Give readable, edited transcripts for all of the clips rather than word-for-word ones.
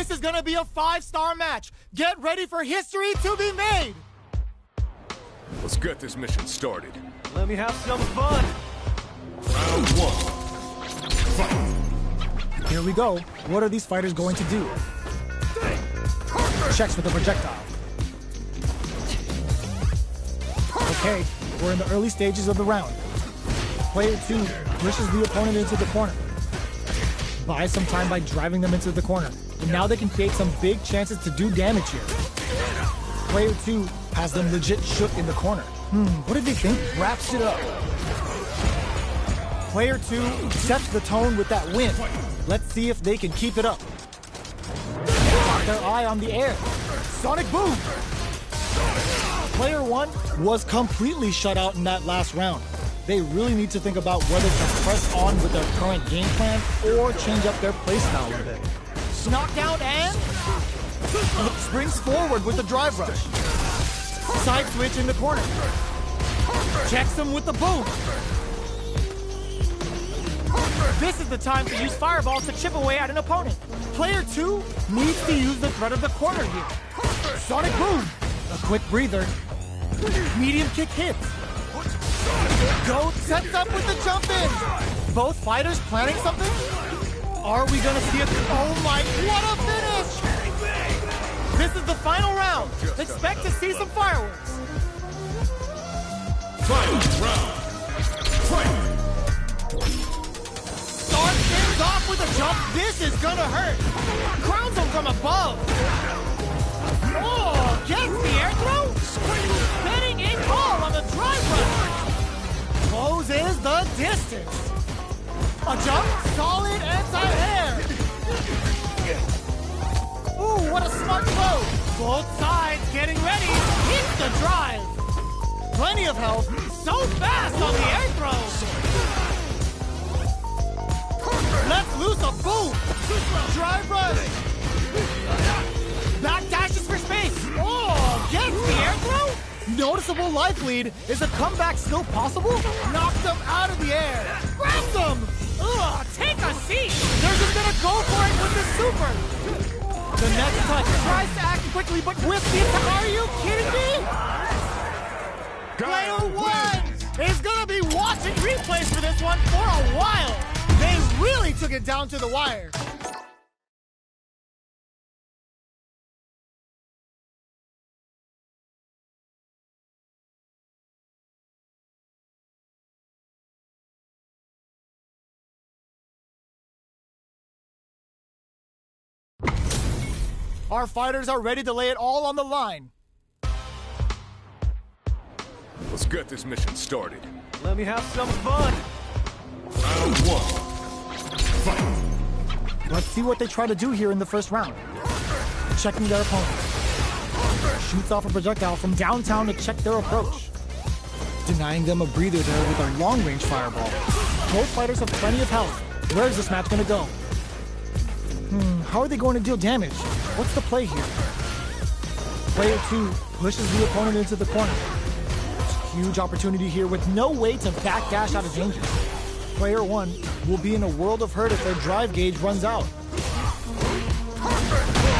This is gonna be a 5-star match. Get ready for history to be made. Let's get this mission started. Let me have some fun. Round 1. Fight. Here we go. What are these fighters going to do? Checks with a projectile. Okay, we're in the early stages of the round. Player 2 pushes the opponent into the corner. Buys some time by driving them into the corner. And now they can create some big chances to do damage here. Player 2 has them legit shook in the corner. What do they think? Wraps it up. Player 2 sets the tone with that win. Let's see if they can keep it up. Got their eye on the air. Sonic boom! Player 1 was completely shut out in that last round. They really need to think about whether to press on with their current game plan or change up their playstyle a bit. Knockdown and springs forward with the drive rush. Side switch in the corner. Checks him with the boom. This is the time to use fireballs to chip away at an opponent. Player 2 needs to use the threat of the corner here. Sonic boom. A quick breather. Medium kick hits. Goat sets up with the jump in. Both fighters planning something? Are we gonna see it? Oh my, what a finish! This is the final round. Expect to see some fireworks. Final round. Fight. Starts things off with a jump. This is gonna hurt. Crowns him from above. Oh, gets the air throw. Spinning in ball on the drive run. Closes the distance. A jump, solid anti-air. Ooh, what a smart throw. Both sides getting ready. Hits the drive. Plenty of health. So fast on the air throw. Let's loose a boom. Drive rush. Back dashes for space. Oh, gets the air throw. Noticeable life lead. Is a comeback still possible? Knocks them out of the air. Grabs them. Ugh, take a seat. They're just gonna go for it with the super. The next touch tries to act quickly, but with the attack. Are you kidding me? Player 1 is gonna be watching replays for this one for a while. They really took it down to the wire. Our fighters are ready to lay it all on the line. Let's get this mission started. Let me have some fun. Round 1. Fight. Let's see what they try to do here in the first round. Checking their opponent. Shoots off a projectile from downtown to check their approach. Denying them a breather there with a long-range fireball. Both fighters have plenty of health. Where's this match gonna go? How are they going to deal damage? What's the play here? Player 2 pushes the opponent into the corner. Huge opportunity here with no way to backdash out of danger. Player 1 will be in a world of hurt if their drive gauge runs out.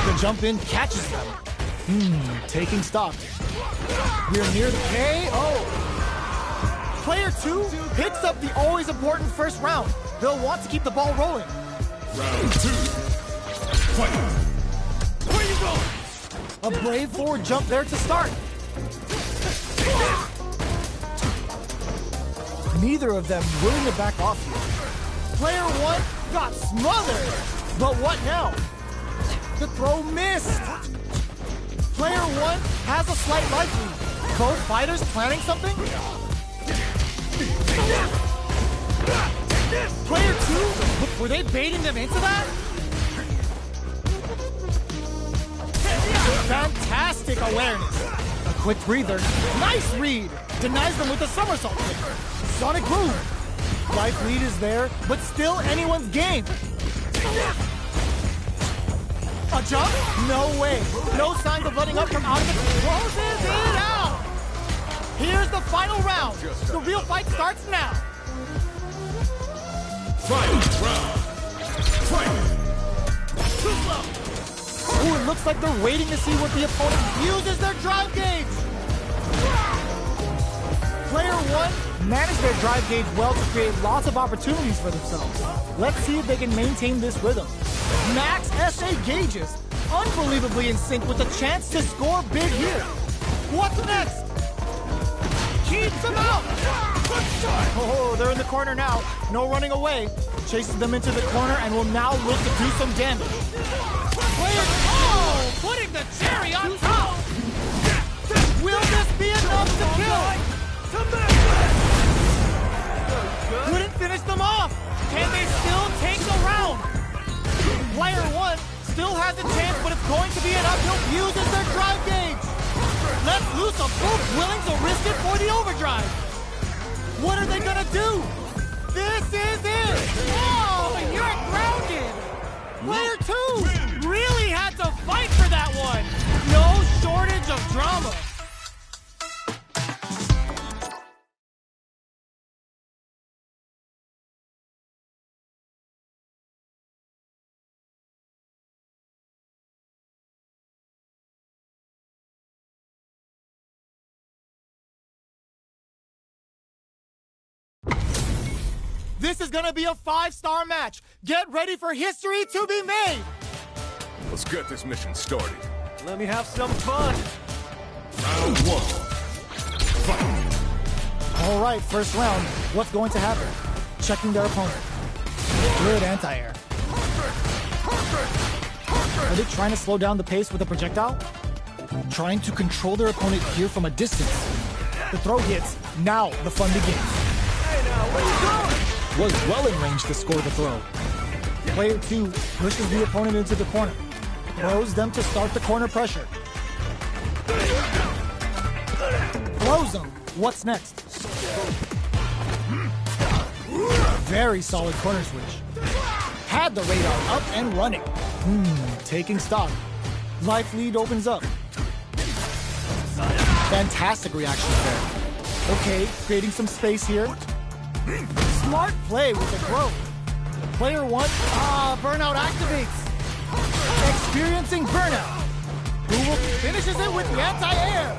The jump in catches them. Taking stock. We're near the KO. Player 2 picks up the always important first round. They'll want to keep the ball rolling. Round 2. Fight. Where you going? A brave forward jump there to start. Neither of them willing to back off here. Player 1 got smothered. But what now? The throw missed. Player 1 has a slight life lead. Both fighters planning something? Player 2? Were they baiting them into that? Fantastic awareness. A quick breather. Nice read. Denies them with a somersault kick. Sonic boom. Life lead is there, but still anyone's game. A jump? No way. No signs of letting up from out of it. Closes it out. Here's the final round. The real fight starts now. Final round. Fight. Too slow. Ooh, it looks like they're waiting to see what the opponent uses their drive gauge. Player 1 managed their drive gauge well to create lots of opportunities for themselves. Let's see if they can maintain this rhythm. Max SA gauges, unbelievably in sync with a chance to score big here. What's next? Keeps them out! Oh, they're in the corner now. No running away. Chases them into the corner and will now look to do some damage. Putting the cherry on top! Will this be enough to kill? Couldn't finish them off! Can they still take the round? Player 1 still has a chance, but it's going to be an uphill. Uses their drive gauge. Let's loose a boot, willing to risk it for the overdrive. What are they gonna do? This is it! Oh, you're grounded! Player 2 really had to fight for that one. No shortage of drama. This is gonna be a 5-star match. Get ready for history to be made. Let's get this mission started. Let me have some fun. Round 1. Fight. All right, first round. What's going to happen? Checking their opponent. Good anti-air. Are they trying to slow down the pace with a projectile? Trying to control their opponent here from a distance. The throw hits. Now the fun begins. Hey now, where you going? Was well in range to score the throw. Player 2 pushes the opponent into the corner. Throws them to start the corner pressure. Throws them. What's next? Very solid corner switch. Had the radar up and running. Taking stock. Life lead opens up. Fantastic reaction there. Okay, creating some space here. Smart play with the throw. Player 1, burnout activates. Experiencing burnout. Who finishes it with the anti-air.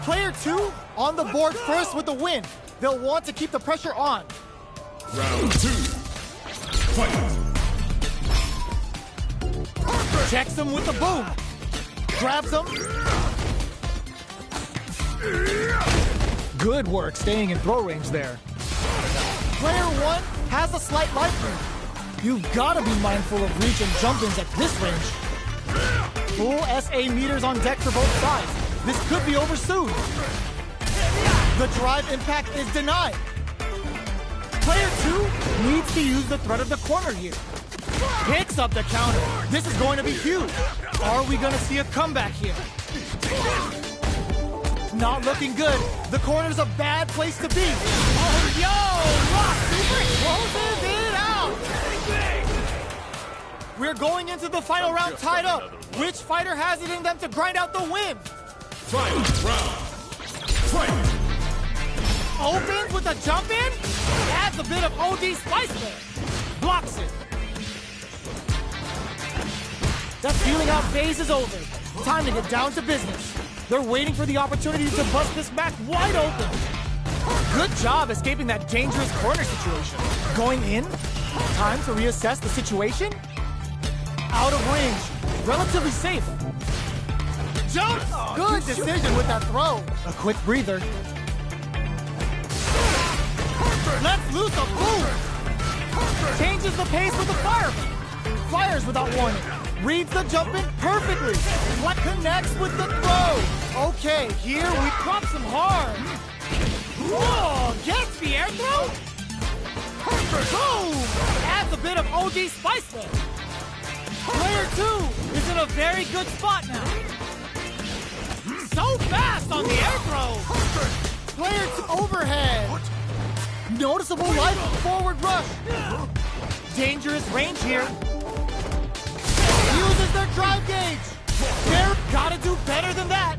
Player 2 on the board first with the win. They'll want to keep the pressure on. Round 2. Fight. Checks him with the boom. Grabs him. Good work staying in throw range there. Player 1 has a slight life lead. You've got to be mindful of reach and jump-ins at this range. Full SA meters on deck for both sides. This could be over soon. The drive impact is denied. Player 2 needs to use the threat of the corner here. Picks up the counter. This is going to be huge. Are we going to see a comeback here? Not looking good. The corner's a bad place to be. Oh, yo! Rock Super closes it out! We're going into the final round tied up. Which fighter has it in them to grind out the win? Final round. Fight. Opens with a jump in. Adds a bit of OD spice there. Blocks it. That feeling out phase is over. Time to get down to business. They're waiting for the opportunity to bust this match wide open. Good job escaping that dangerous corner situation. Going in? Time to reassess the situation? Out of range. Relatively safe. Jump! Good decision with that throw. A quick breather. Let's loose a boom! Changes the pace with the fire. Fires without warning. Reads the jump in perfectly. What connects with the throw? Okay, here we drop some hard. Whoa, gets the air throw? Boom! Adds a bit of OD spice there. Player 2 is in a very good spot now. So fast on the air throw. Player 2 overhead. Noticeable light forward rush. Dangerous range here. Uses their drive gauge. They're gotta do better than that.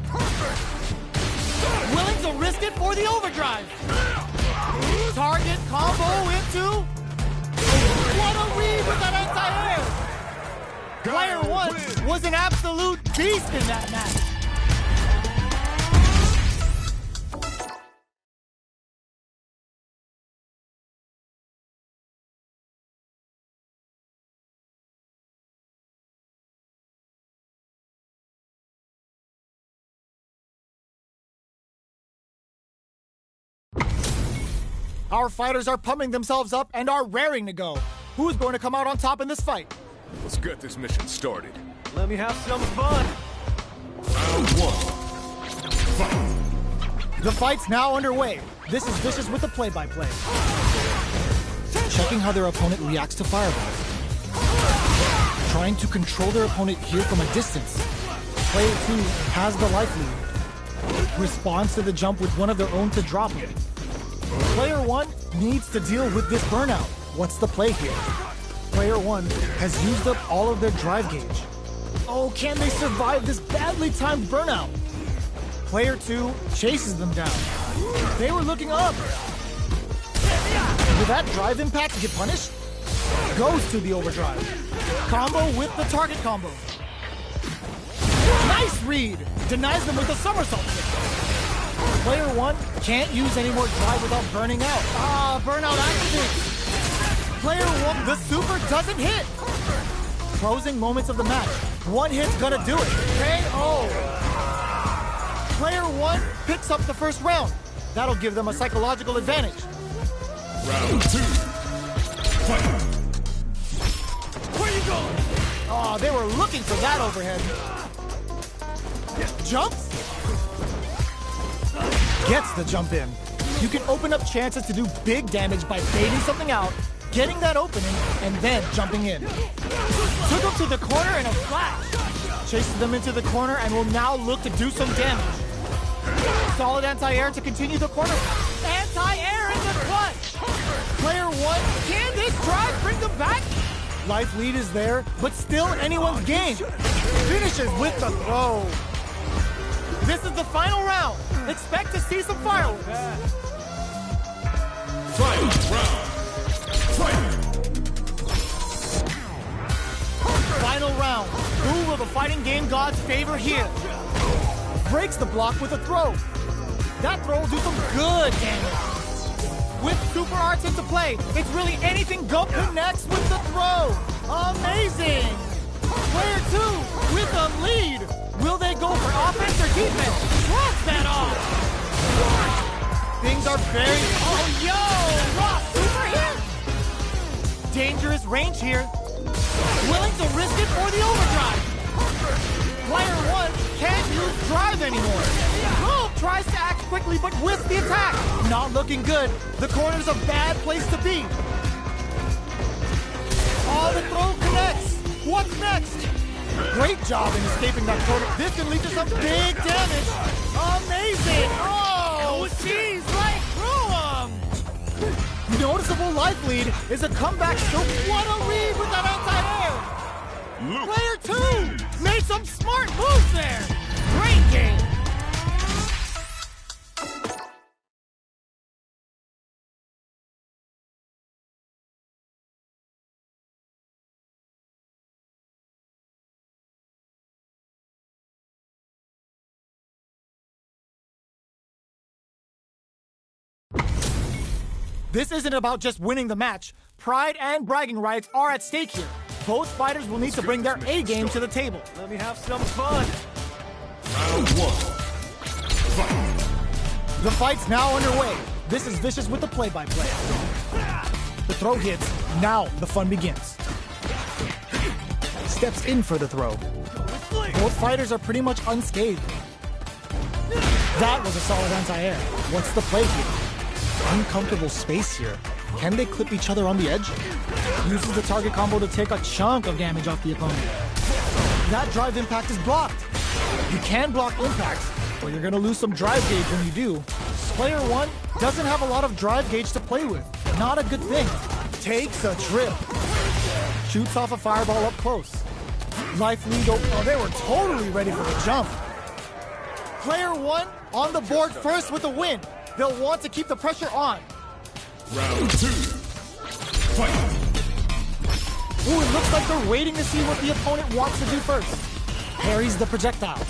Willing to risk it for the overdrive. Target combo into. What a read with that anti-air. Player one was an absolute beast in that match. Our fighters are pumping themselves up and are raring to go. Who's going to come out on top in this fight? Let's get this mission started. Let me have some fun. Round one. Fight. The fight's now underway. This is Vicious with the play-by-play. Checking how their opponent reacts to fireballs. Trying to control their opponent here from a distance. Player 2 has the life lead. Responds to the jump with one of their own to drop him. Player 1 needs to deal with this burnout. What's the play here? Player 1 has used up all of their drive gauge. Oh, can they survive this badly timed burnout? Player 2 chases them down. They were looking up. Will that drive impact get punished? Goes to the overdrive. Combo with the target combo. Nice read! Denies them with a somersault kick. Player 1 can't use any more drive without burning out. Ah, burnout activates. Player 1, the super doesn't hit. Closing moments of the match. One hit's gonna do it. KO. Player 1 picks up the first round. That'll give them a psychological advantage. Round two. Fight. Where you going? Oh, they were looking for that overhead. Jumps? Gets the jump in. You can open up chances to do big damage by baiting something out, getting that opening, and then jumping in. Took them to the corner in a flash. Chases them into the corner and will now look to do some damage. Solid anti-air to continue the corner. Anti-air in the clutch. Player 1, can this drive bring them back? Life lead is there, but still anyone's game. Finishes with the throw. This is the final round. Expect to see some fireworks. Final round. Fight. Final round. Who will the fighting game gods favor here? Breaks the block with a throw. That throw will do some good damage. With super arts into play, it's really anything go connects with the throw. Amazing. Player 2 with a lead. Will they go for offense or defense? Cross that off. Things are very... Oh, yo! Rock, super hit! Dangerous range here. Willing to risk it for the overdrive. Player 1 can't use drive anymore. Grove tries to act quickly, but with the attack. Not looking good. The corner's a bad place to be. Oh, the throw connects. What's next? Great job in escaping that corner. This can lead to some big damage. Amazing. Oh, she's right through him. Noticeable life lead is a comeback. So what a read with that anti-air. Player 2 made some smart moves there. Great game. This isn't about just winning the match. Pride and bragging rights are at stake here. Both fighters will need to bring their A game to the table. Let me have some fun. Round one. Fight. The fight's now underway. This is Vicious with the play-by-play. The throw hits. Now the fun begins. Steps in for the throw. Both fighters are pretty much unscathed. That was a solid anti-air. What's the play here? Uncomfortable space here. Can they clip each other on the edge? Uses the target combo to take a chunk of damage off the opponent. That drive impact is blocked. You can block impacts, but you're gonna lose some drive gauge when you do. Player 1 doesn't have a lot of drive gauge to play with. Not a good thing. Takes a trip. Shoots off a fireball up close. Life lead open. Oh, they were totally ready for the jump. Player 1 on the board first with a win. They'll want to keep the pressure on. Round two. Fight. Ooh, it looks like they're waiting to see what the opponent wants to do first. Parries the projectile.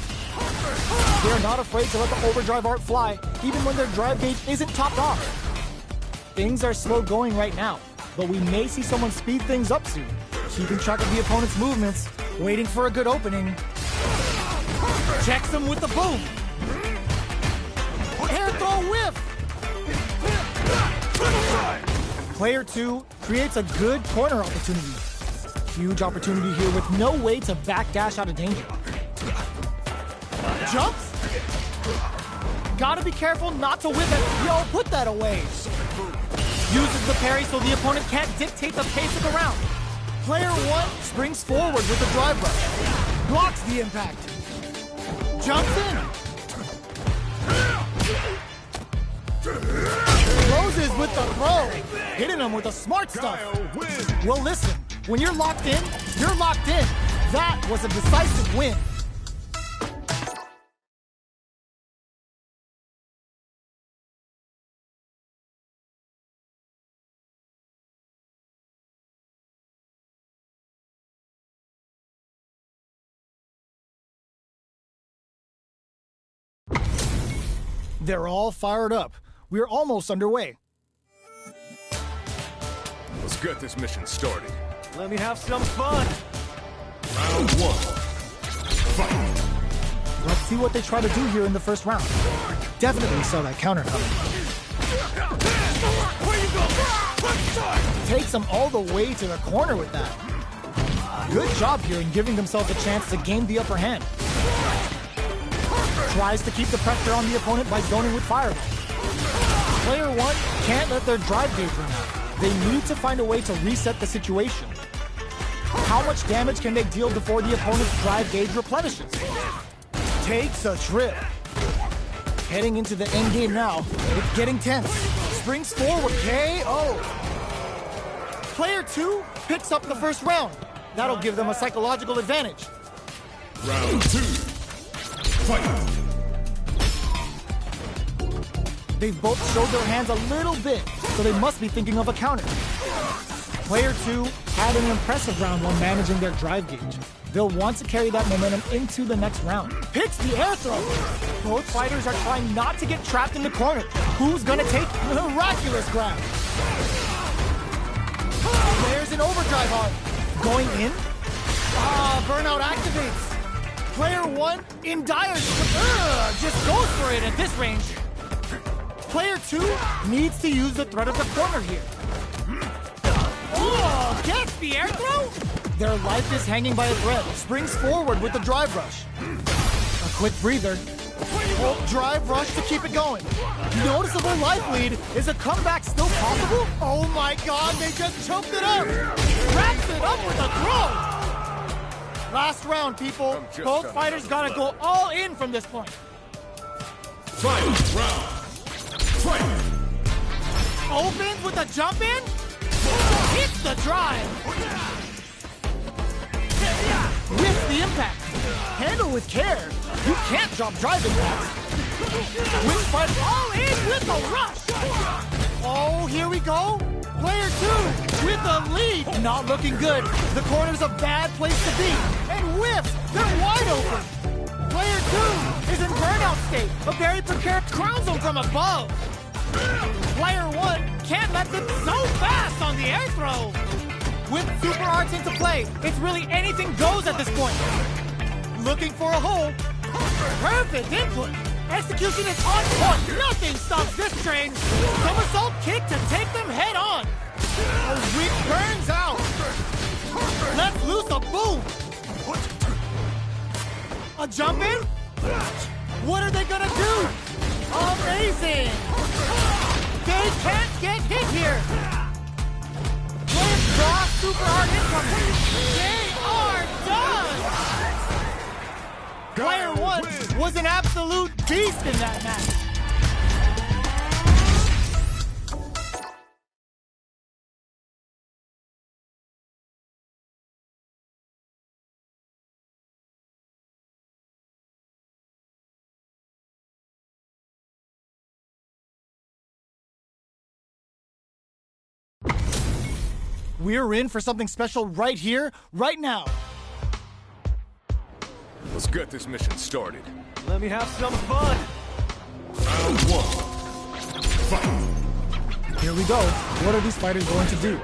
They're not afraid to let the overdrive art fly, even when their drive gauge isn't topped off. Things are slow going right now, but we may see someone speed things up soon, keeping track of the opponent's movements, waiting for a good opening. Checks them with the boom. Air throw whiff. Player 2 creates a good corner opportunity. Huge opportunity here with no way to backdash out of danger. Jumps? Gotta be careful not to whip it. Yo, put that away. Uses the parry so the opponent can't dictate the pace of the round. Player 1 springs forward with the drive rush. Blocks the impact. Jumps in. Closes with the throw. Hitting him with the smart stuff. Well, listen. When you're locked in, you're locked in. That was a decisive win. They're all fired up. We're almost underway. Let's get this mission started. Let me have some fun. Round 1. Fight! Let's see what they try to do here in the first round. Definitely saw that counter coming. Where you go? Takes them all the way to the corner with that. Good job here in giving themselves a chance to gain the upper hand. Tries to keep the pressure on the opponent by zoning with fireball. Player 1 can't let their drive gauge run out. They need to find a way to reset the situation. How much damage can they deal before the opponent's drive gauge replenishes? Takes a trip. Heading into the end game now. It's getting tense. Springs forward, KO. Player 2 picks up the first round. That'll give them a psychological advantage. Round 2. Fight! They've both showed their hands a little bit, so they must be thinking of a counter. Player 2 had an impressive round while managing their drive gauge. They'll want to carry that momentum into the next round. Picks the air throw. Both fighters are trying not to get trapped in the corner. Who's gonna take the miraculous grab? There's an overdrive art. Going in? Burnout activates. Player 1 in dire, just goes for it at this range. Player 2 needs to use the threat of the corner here. Oh, gets the air throw? Their life is hanging by a thread. Springs forward with the drive rush. A quick breather. Drive rush to keep it going. Noticeable life lead. Is a comeback still possible? Oh my god, they just choked it up. Wraps it up with a throw. Last round, people. Both fighters gotta go all in from this point. Fight! Round! Fight! Opens with a jump in. Hits the drive. Whips the impact. Handle with care. You can't drop drive impacts. Wins fight all in with a rush. Oh, here we go. Player 2 with the lead. Not looking good. The corner's a bad place to be. And whiffs. They're wide open. Player 2 is in burnout state. A very precarious crowns him from above. Player 1 can't let them so fast on the air throw. With super arts into play, it's really anything goes at this point. Looking for a hole. Perfect input. Execution is on point. Nothing stops this train. Somersault kick to take them head on. A whip burns out. Let's loose a boom. A jump in? What are they gonna do? Amazing. They can't get hit here. Players draw super hard incoming. They are done. Player 1 was an absolute beast in that match. We're in for something special right here, right now. Let's get this mission started. Let me have some fun. Round 1. Fight! Here we go. What are these fighters going to do?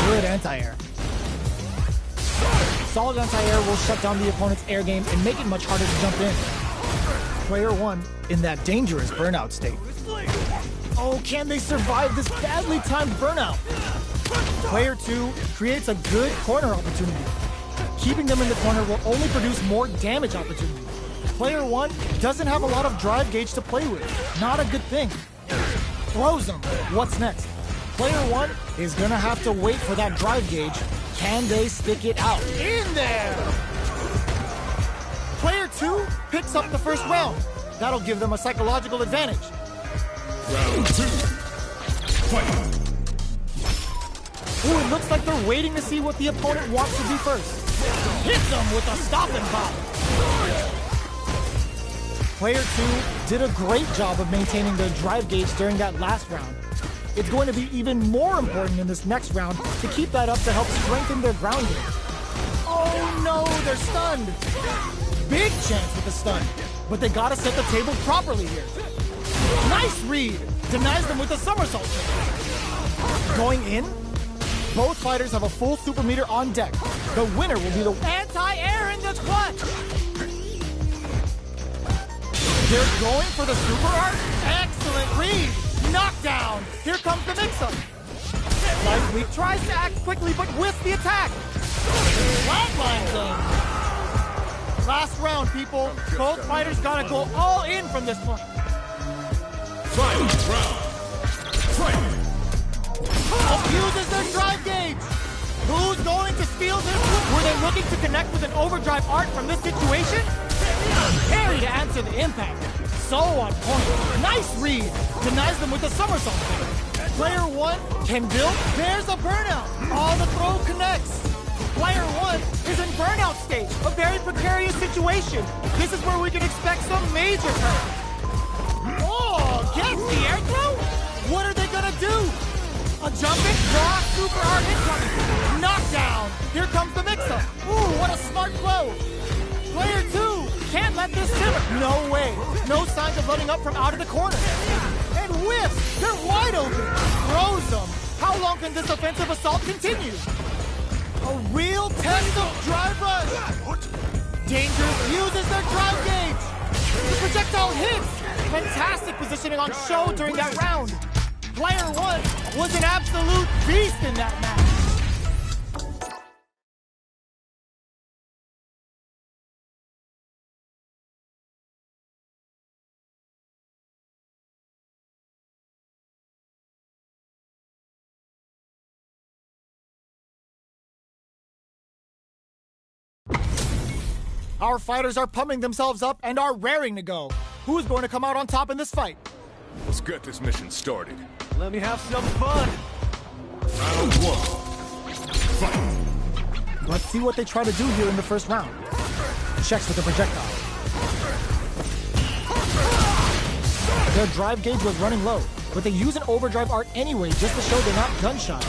Good anti-air. Solid anti-air will shut down the opponent's air game and make it much harder to jump in. Player 1 in that dangerous burnout state. Oh, can they survive this badly timed burnout? Player 2 creates a good corner opportunity. Keeping them in the corner will only produce more damage opportunity. Player 1 doesn't have a lot of drive gauge to play with. Not a good thing. Throws them. What's next? Player 1 is gonna have to wait for that drive gauge. Can they stick it out? In there! Player 2 picks up the first round. That'll give them a psychological advantage. Round 2. Fight! Ooh, it looks like they're waiting to see what the opponent wants to do first. Hit them with a stop and pop. Player 2 did a great job of maintaining their drive gauge during that last round. It's going to be even more important in this next round to keep that up to help strengthen their ground game. Oh no, they're stunned. Big chance with the stun, but they gotta set the table properly here. Nice read, denies them with a somersault. Going in, both fighters have a full super meter on deck. The winner will be the anti-air in the clutch. They're going for the super art. Excellent read. Knockdown. Here comes the mix-up. Lightweight tries to act quickly, but whiffs the attack. Flatlines them. Last round, people. Both fighters gotta go all in from this point. Final round. Fight! Abuses their drive gauge. Who's going to steal this? Were they looking to connect with an overdrive art from this situation? Parry to answer the impact. So on point. Nice read. Denies them with a somersault. Player 1 can build. There's a burnout. All the throw connects. Player 1 is in burnout stage. A very precarious situation. This is where we can expect some major pressure. Oh, gets the air throw? What are they gonna do? A jumping raw super art incoming. Knockdown. Here comes the mix-up. Ooh, what a smart throw. Player 2 can't let this simmer. No way. No signs of letting up from out of the corner. And whiffs. They're wide open. Throws them. How long can this offensive assault continue? A real test of drive rush. Dangerous uses their drive gauge. The projectile hits. Fantastic positioning on show during that round. Player 1 was an absolute beast in that match. Our fighters are pumping themselves up and are raring to go. Who's going to come out on top in this fight? Let's get this mission started. Let me have some fun. Round 1. Fight! Let's see what they try to do here in the first round. Checks with the projectile. Their drive gauge was running low, but they use an overdrive art anyway just to show they're not gun-shy.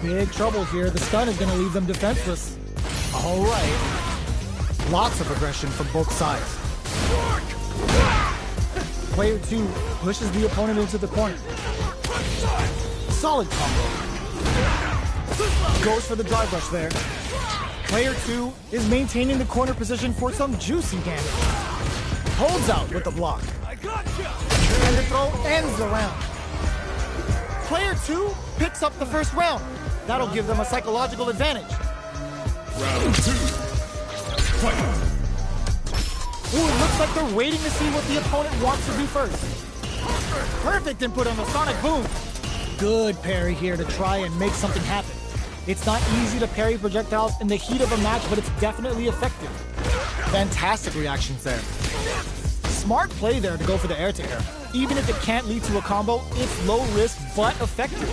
Big trouble here. The stun is going to leave them defenseless. All right. Lots of aggression from both sides. Player 2 pushes the opponent into the corner. Solid combo. Goes for the drive rush there. Player 2 is maintaining the corner position for some juicy damage. Holds out with the block. And the throw ends the round. Player 2 picks up the first round. That'll give them a psychological advantage. Round 2. Fight! Ooh, it looks like they're waiting to see what the opponent wants to do first. Perfect input on the sonic boom. Good parry here to try and make something happen. It's not easy to parry projectiles in the heat of a match, but it's definitely effective. Fantastic reactions there. Smart play there to go for the air-to-air. Even if it can't lead to a combo, it's low risk but effective.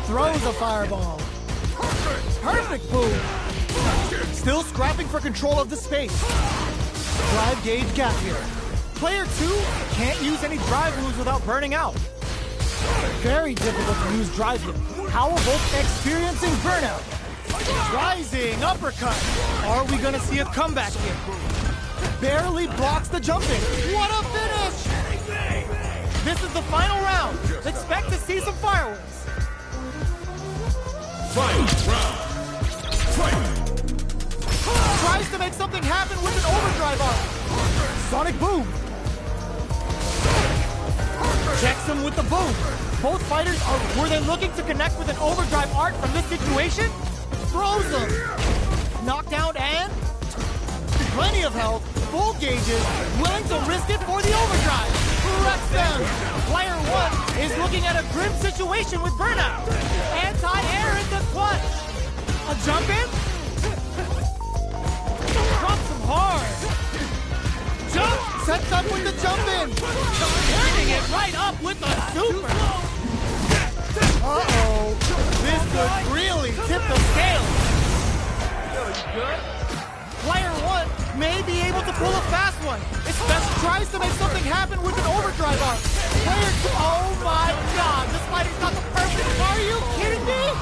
Throws a fireball. Perfect boom. Still scrapping for control of the space. Drive gauge gap here. Player 2 can't use any drive moves without burning out. Very difficult to use drive here. Powerful, experiencing burnout. Rising uppercut. Are we gonna see a comeback here? Barely blocks the jumping. What a finish! This is the final round. Expect to see some fireworks. Final round. Fight! Tries to make something happen with an overdrive arm. Sonic boom. Checks him with the boom. Both fighters were they looking to connect with an overdrive art from this situation? Throws him. Knockdown and plenty of health, full gauges, willing to risk it for the overdrive. Wrecks them. Player 1 is looking at a grim situation with burnout. Anti-air in the clutch. A jump in? Drops him hard. Jump! Sets up with the jump in. Turning it right up with the super. Uh-oh. This could really tip the scale. Player 1 may be able to pull a fast one. Especially tries to make something happen with an overdrive arm. Player 2, oh my god, this fighter's got the perfect. Are you kidding me?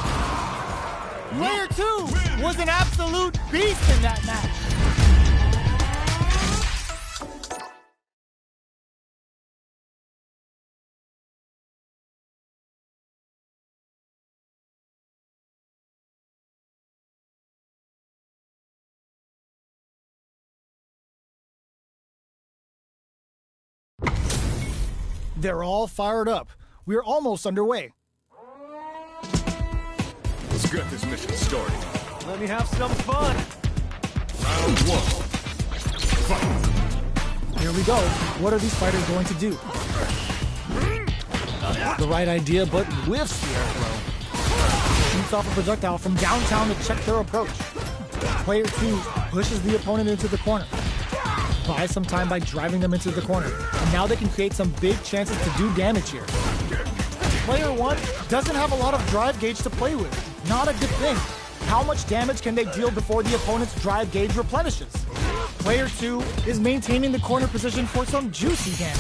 Player 2 was an absolute beast in that match. They're all fired up. We're almost underway. Let's get this mission started. Let me have some fun. Round 1. Fight! Here we go. What are these fighters going to do? The right idea, but whiffs the air throw. Shoots off a projectile from downtown to check their approach. Player 2 pushes the opponent into the corner. Buys some time by driving them into the corner. And now they can create some big chances to do damage here. Player 1 doesn't have a lot of drive gauge to play with. Not a good thing. How much damage can they deal before the opponent's drive gauge replenishes? Player 2 is maintaining the corner position for some juicy damage.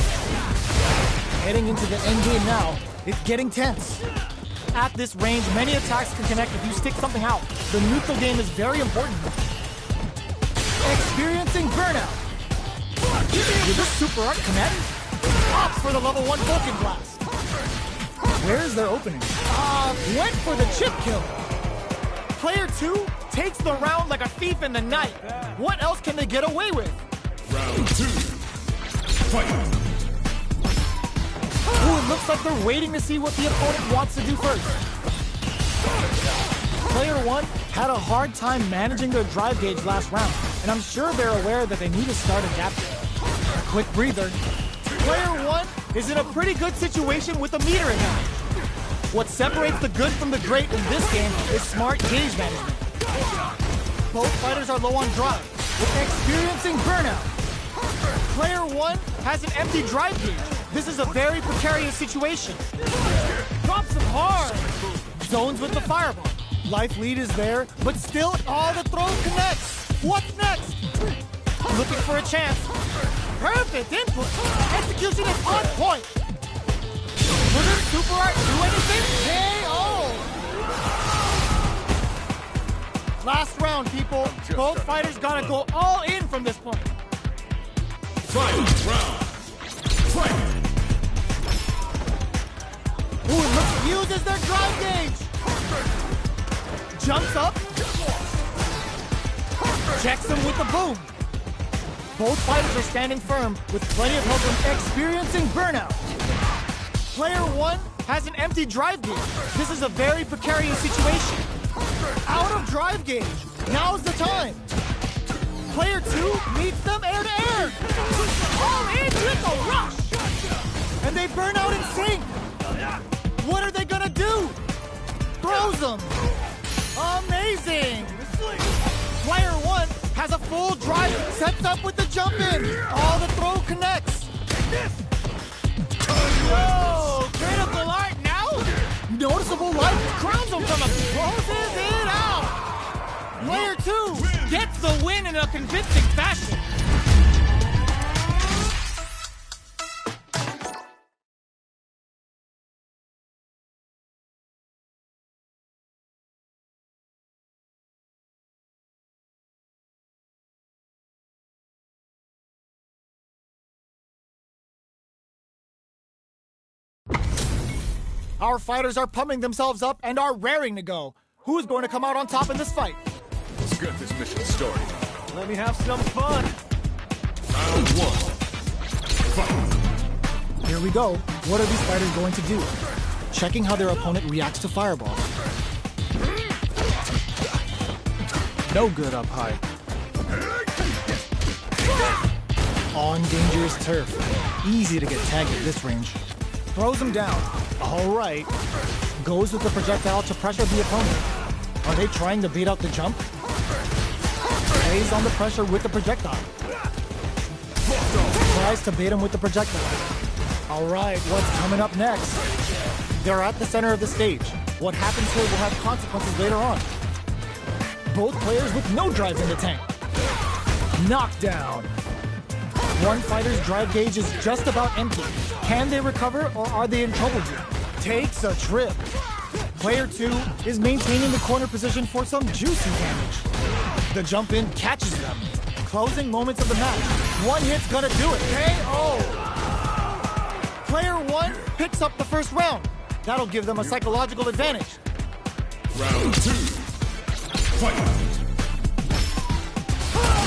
Heading into the end game now, it's getting tense. At this range, many attacks can connect if you stick something out. The neutral game is very important. Experiencing burnout. With this super art connect, opts for the level 1 Vulcan blast. Where is their opening? Went for the chip kill. Player 2 takes the round like a thief in the night. What else can they get away with? Round 2. Fight! Ooh, it looks like they're waiting to see what the opponent wants to do first. Player 1 had a hard time managing their drive gauge last round, and I'm sure they're aware that they need to start adapting. A quick breather. Player 1 is in a pretty good situation with a meter in hand. What separates the good from the great in this game is smart gauge management. Both fighters are low on drive, with experiencing burnout. Player 1 has an empty drive gauge. This is a very precarious situation. Drops him hard. Zones with the fireball. Life lead is there, but still all the throw connects. What's next? Looking for a chance. Perfect input. Execution is on point. Will this super art do anything? KO! Last round, people. Both fighters gotta go all in from this point. Final round. Fight! Ooh, it looks uses their drive gauge. Jumps up. Checks him with the boom. Both fighters are standing firm with plenty of help from experiencing burnout. Player 1 has an empty drive gauge. This is a very precarious situation. Out of drive gauge. Now's the time. Player 2 meets them air to air. All in with a rush. And they burn out in sync. What are they gonna do? Throws them. Amazing. Player 1 has a full drive, sets up with the jump in. All the throw connects. Whoa, critical art now? Noticeable life crowns him from a closes it out. Player 2 gets the win in a convincing fashion. Our fighters are pumping themselves up and are raring to go. Who's going to come out on top in this fight? Let's get this mission started. Let me have some fun. Round one. Fight. Here we go. What are these fighters going to do? Checking how their opponent reacts to fireballs. No good up high. On dangerous turf. Easy to get tagged at this range. Throws him down. All right. Goes with the projectile to pressure the opponent. Are they trying to bait out the jump? Plays on the pressure with the projectile. Tries to bait him with the projectile. All right, what's coming up next? They're at the center of the stage. What happens here will have consequences later on. Both players with no drive in the tank. Knockdown. One fighter's drive gauge is just about empty. Can they recover or are they in trouble here? Takes a trip. Player 2 is maintaining the corner position for some juicy damage. The jump in catches them. Closing moments of the match. One hit's gonna do it. KO! Player 1 picks up the first round. That'll give them a psychological advantage. Round two. Fight.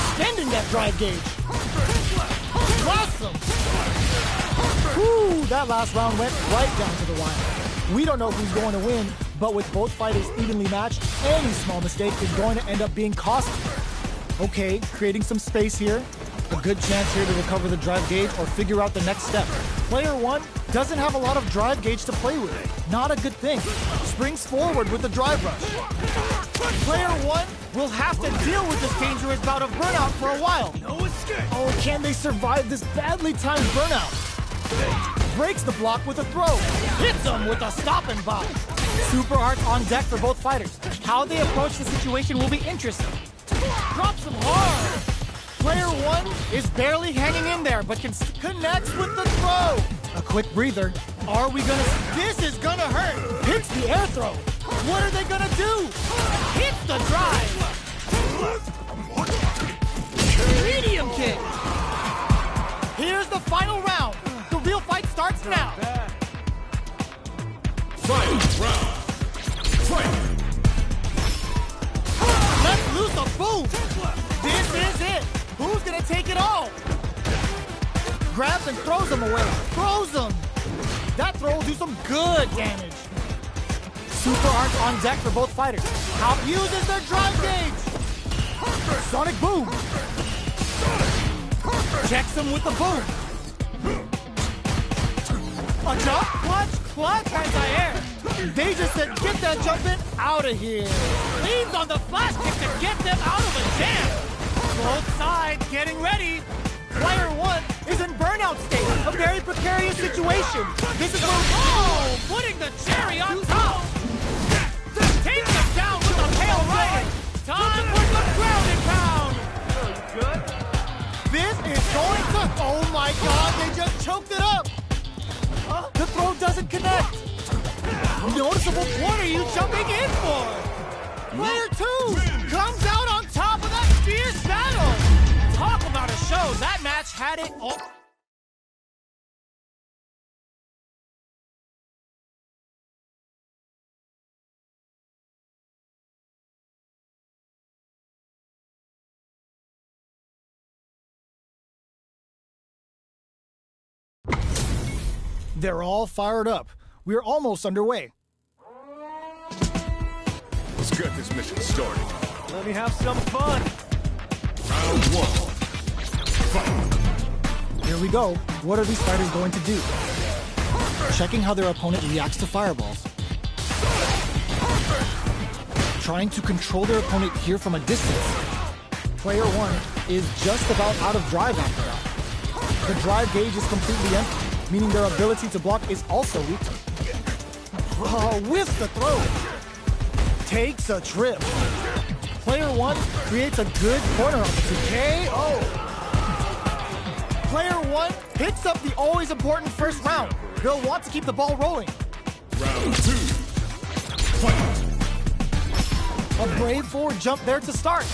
Extending that drive gauge. Awesome! Whew, that last round went right down to the wire. We don't know who's going to win, but with both fighters evenly matched, any small mistake is going to end up being costly. Okay, creating some space here. A good chance here to recover the drive gauge or figure out the next step. Player 1 doesn't have a lot of drive gauge to play with. Not a good thing. Springs forward with the drive rush. Player 1 will have to deal with this dangerous bout of burnout for a while. No escape. Oh, can they survive this badly timed burnout? Breaks the block with a throw. Hits them with a stop and bop. Super arts on deck for both fighters. How they approach the situation will be interesting. Drops them hard. Player 1 is barely hanging in there, but connects with the throw. A quick breather. Are we gonna... This is gonna hurt. Hits the air throw. What are they gonna do? Hits the drive. Medium kick. Here's the final round. The real fight starts now. Final round. Fight. Let's loose a boom. This is it. Who's gonna take it all? Grabs and throws him away. Throws him. That throw will do some good damage. Super arts on deck for both fighters. How uses their drive gauge. Sonic boom. Checks him with the boom. A jump, clutch, anti-air. They just said, get that jump in out of here. Leans on the flash kick to get them out of a jam. Both sides getting ready. Player 1 is in burnout state, a very precarious situation. This is where, putting the cherry on top. Takes him down with a tail right. Time for the grounding pound. Good. This is going to, oh my God, they just choked it up. The throw doesn't connect. Noticeable corner you jumping in for. Player 2 comes out on top of that fierce battle. Talk about a show. That match had it all. They're all fired up. We're almost underway. Let's get this mission started. Let me have some fun. Round one. Fight. Here we go. What are these fighters going to do? Checking how their opponent reacts to fireballs. Trying to control their opponent here from a distance. Player 1 is just about out of drive after that. The drive gauge is completely empty, meaning their ability to block is also weak. With the throw. Takes a trip. Player 1 creates a good corner opportunity. KO. Player 1 picks up the always important first round. They'll want to keep the ball rolling. Round two. Fight. A brave forward jump there to start.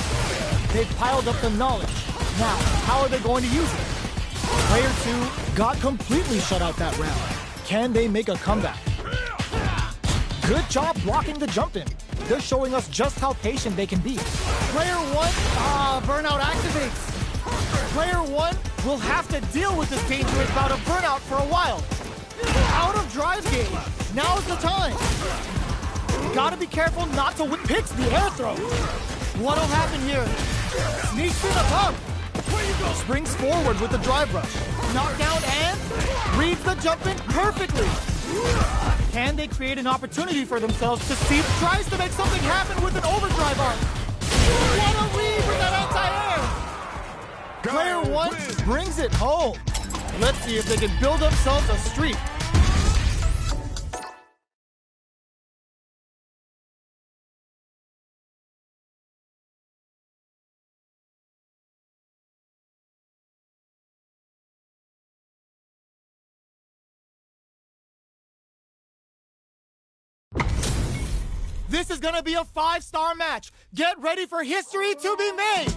They've piled up the knowledge. Now, how are they going to use it? Player 2 got completely shut out that round. Can they make a comeback? Good job blocking the jump in. They're showing us just how patient they can be. Player 1, burnout activates. Player 1 will have to deal with this dangerous bout of burnout for a while. Out of drive gauge. Now's the time. Gotta be careful not to picks the air throw. What'll happen here? Sneaks in above. Springs forward with the drive rush. Knockdown and reads the jump in perfectly. Can they create an opportunity for themselves to see? Tries to make something happen with an overdrive arc. What a read with that anti-air. Player 1 brings it home. Let's see if they can build themselves a streak. This is gonna be a 5-star match. Get ready for history to be made.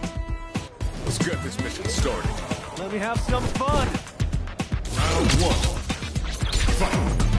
Let's get this mission started. Let me have some fun. Round 1. Fight.